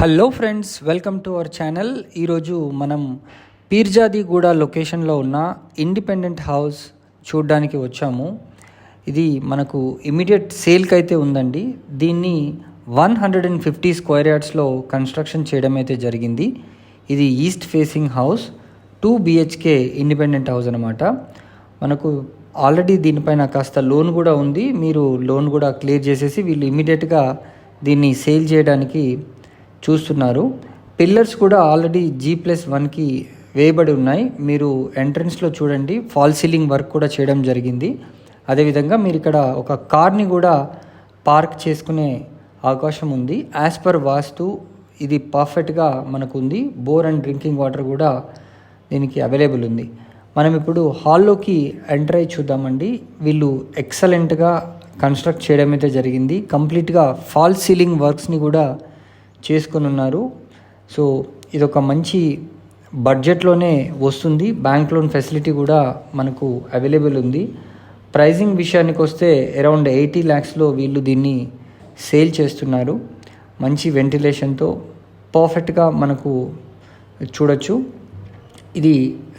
Hello friends, welcome to our channel. ఈరోజు మనం పీర్జాదిగూడ లొకేషన్లో ఉన్న ఇండిపెండెంట్ హౌస్ చూడడానికి వచ్చాము. ఇది మనకు ఇమీడియట్ సేల్కి అయితే ఉందండి. దీన్ని 150 స్క్వేర్ యార్డ్స్లో కన్స్ట్రక్షన్ చేయడం అయితే జరిగింది. ఇది east facing house, 2 BHK independent house అనమాట. మనకు ఆల్రెడీ దీనిపైన కాస్త లోన్ కూడా ఉంది. మీరు లోన్ కూడా క్లియర్ చేసేసి వీళ్ళు ఇమీడియట్గా దీన్ని సేల్ చేయడానికి చూస్తున్నారు. పిల్లర్స్ కూడా ఆల్రెడీ G+1కి వేయబడి ఉన్నాయి. మీరు ఎంట్రన్స్లో చూడండి, ఫాల్ సీలింగ్ వర్క్ కూడా చేయడం జరిగింది. అదేవిధంగా మీరు ఇక్కడ ఒక కార్ని కూడా పార్క్ చేసుకునే అవకాశం ఉంది. యాజ్ పర్ వాస్తు ఇది పర్ఫెక్ట్గా మనకు ఉంది. బోర్ అండ్ డ్రింకింగ్ వాటర్ కూడా దీనికి అవైలబుల్ ఉంది. మనం ఇప్పుడు హాల్లోకి ఎంటర్ అయ్యి చూద్దామండి. వీళ్ళు ఎక్సలెంట్గా కన్స్ట్రక్ట్ చేయడం అయితే జరిగింది. కంప్లీట్గా ఫాల్ సీలింగ్ వర్క్స్ని కూడా చేసుకొని ఉన్నారు. సో ఇదొక మంచి బడ్జెట్లోనే వస్తుంది. బ్యాంక్ లోన్ ఫెసిలిటీ కూడా మనకు అవైలబుల్ ఉంది. ప్రైజింగ్ విషయానికి వస్తే అరౌండ్ 80 lakhsలో వీళ్ళు దీన్ని సేల్ చేస్తున్నారు. మంచి వెంటిలేషన్తో పర్ఫెక్ట్గా మనకు చూడొచ్చు. ఇది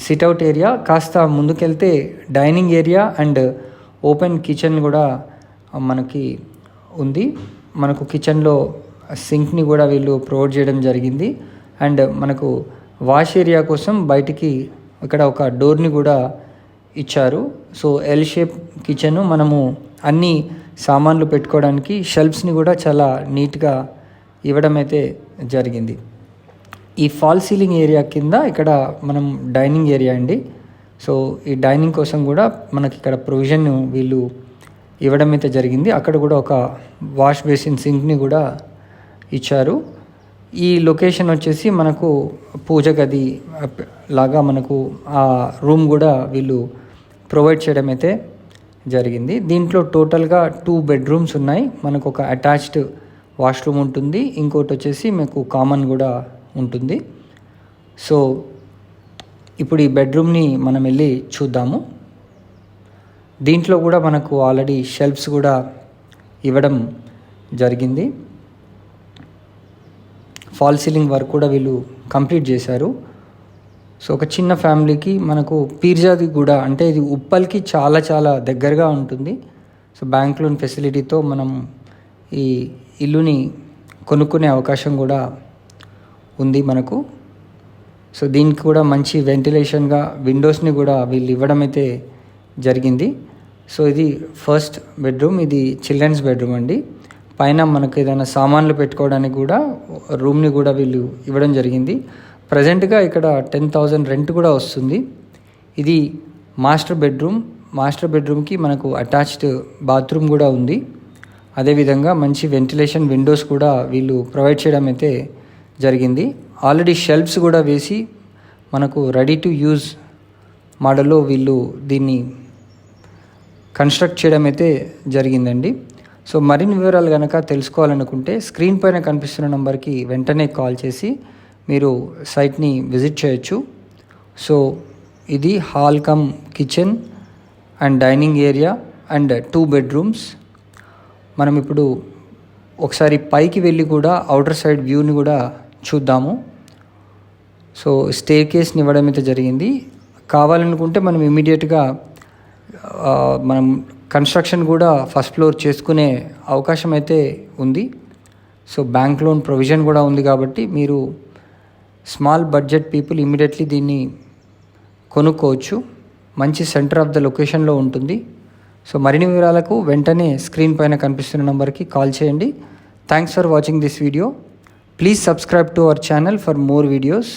సిట్అవుట్ ఏరియా. కాస్త ముందుకెళ్తే dining area and open kitchen కూడా మనకి ఉంది. మనకు కిచెన్లో సింక్ని కూడా వీళ్ళు ప్రొవైడ్ చేయడం జరిగింది. అండ్ మనకు వాష్ ఏరియా కోసం బయటికి ఇక్కడ ఒక డోర్ని కూడా ఇచ్చారు. So L shape kitchen. మనము అన్ని సామాన్లు పెట్టుకోవడానికి షెల్ఫ్స్ని కూడా చాలా నీట్గా ఇవ్వడం అయితే జరిగింది. ఈ ఫాల్ సీలింగ్ ఏరియా కింద ఇక్కడ మనం డైనింగ్ ఏరియా అండి. సో ఈ డైనింగ్ కోసం కూడా మనకి ఇక్కడ ప్రొవిజన్ వీళ్ళు ఇవ్వడం అయితే జరిగింది. అక్కడ కూడా ఒక వాష్ బేసిన్ సింక్ని కూడా ఇచ్చారు. ఈ లొకేషన్ వచ్చేసి మనకు పూజ గది లాగా మనకు ఆ రూమ్ కూడా వీళ్ళు ప్రొవైడ్ చేయడం అయితే జరిగింది. దీంట్లో టోటల్గా 2 bedrooms ఉన్నాయి. మనకు ఒక అటాచ్డ్ వాష్రూమ్ ఉంటుంది, ఇంకోటి వచ్చేసి మీకు కామన్ కూడా ఉంటుంది. సో ఇప్పుడు ఈ బెడ్రూమ్ని మనం వెళ్ళి చూద్దాము. దీంట్లో కూడా మనకు ఆల్రెడీ షెల్ఫ్స్ కూడా ఇవ్వడం జరిగింది. ఫాల్ సీలింగ్ వర్క్ కూడా వీళ్ళు కంప్లీట్ చేశారు. సో ఒక చిన్న ఫ్యామిలీకి మనకు పీర్జాదిగూడ అంటే ఇది ఉప్పల్కి చాలా చాలా దగ్గరగా ఉంటుంది. సో బ్యాంక్ లోన్ ఫెసిలిటీతో మనం ఈ ఇల్లుని కొనుక్కునే అవకాశం కూడా ఉంది మనకు. సో దీనికి కూడా మంచి వెంటిలేషన్గా విండోస్ని కూడా వీళ్ళు ఇవ్వడం అయితే జరిగింది. సో ఇది ఫస్ట్ బెడ్రూమ్. ఇది చిల్డ్రన్స్ బెడ్రూమ్ అండి. పైన మనకు ఏదైనా సామాన్లు పెట్టుకోవడానికి కూడా రూమ్ని కూడా వీళ్ళు ఇవ్వడం జరిగింది. ప్రజెంట్గా ఇక్కడ 10,000 రెంట్ కూడా వస్తుంది. ఇది మాస్టర్ బెడ్రూమ్. మాస్టర్ బెడ్రూమ్కి మనకు అటాచ్డ్ బాత్రూమ్ కూడా ఉంది. అదేవిధంగా మంచి వెంటిలేషన్ విండోస్ కూడా వీళ్ళు ప్రొవైడ్ చేయడం అయితే జరిగింది. ఆల్రెడీ షెల్ఫ్స్ కూడా వేసి మనకు రెడీ టు యూజ్ మోడల్లో వీళ్ళు దీన్ని కన్స్ట్రక్ట్ చేయడం అయితే జరిగిందండి. సో మరిన్ని వివరాలు కనుక తెలుసుకోవాలనుకుంటే స్క్రీన్ పైన కనిపిస్తున్న నెంబర్కి వెంటనే కాల్ చేసి మీరు సైట్ని విజిట్ చేయొచ్చు. సో ఇది hall come kitchen and dining area and 2 bedrooms. మనం ఇప్పుడు ఒకసారి పైకి వెళ్ళి కూడా అవుటర్ సైడ్ వ్యూని కూడా చూద్దాము. సో స్టేర్ కేస్ని ఇవ్వడం అయితే జరిగింది. కావాలనుకుంటే మనం ఇమీడియట్గా మనం కన్స్ట్రక్షన్ కూడా ఫస్ట్ ఫ్లోర్ చేసుకునే అవకాశం అయితే ఉంది. సో బ్యాంక్ లోన్ ప్రొవిజన్ కూడా ఉంది కాబట్టి మీరు స్మాల్ బడ్జెట్ పీపుల్ ఇమీడియట్లీ దీన్ని కొనుక్కోవచ్చు. మంచి సెంటర్ ఆఫ్ ద లొకేషన్లో ఉంటుంది. సో మరిన్ని వివరాలకు వెంటనే స్క్రీన్ పైన కనిపిస్తున్న నెంబర్కి కాల్ చేయండి. Thanks for watching this video. Please subscribe to our channel for more videos.